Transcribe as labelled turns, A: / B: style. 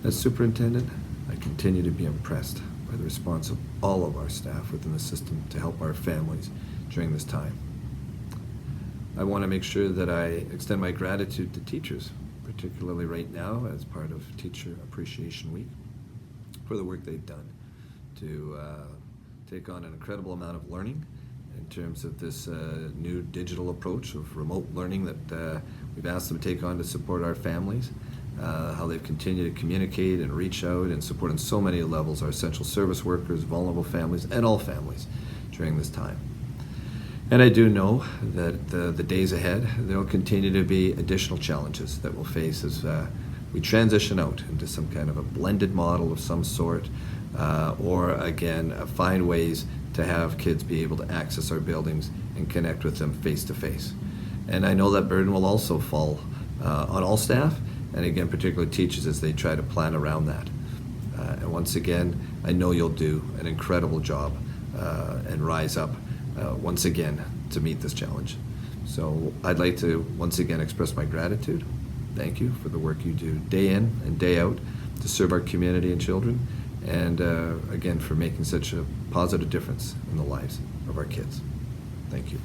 A: As superintendent, I continue to be impressed by the response of all of our staff within the system to help our families during this time. I want to make sure that I extend my gratitude to teachers, particularly right now as part of Teacher Appreciation Week, for the work they've done to take on an incredible amount of learning in terms of this new digital approach of remote learning that we've asked them to take on to support our families, how they've continued to communicate and reach out and support on so many levels our essential service workers, vulnerable families, and all families during this time. And I do know that the days ahead, there will continue to be additional challenges that we'll face as we transition out into some kind of a blended model of some sort, or again, find ways to have kids be able to access our buildings and connect with them face to face. And I know that burden will also fall on all staff, and again, particularly teachers as they try to plan around that. And once again, I know you'll do an incredible job and rise up once again to meet this challenge. So I'd like to once again express my gratitude. Thank you for the work you do day in and day out to serve our community and children, and again for making such a positive difference in the lives of our kids. Thank you.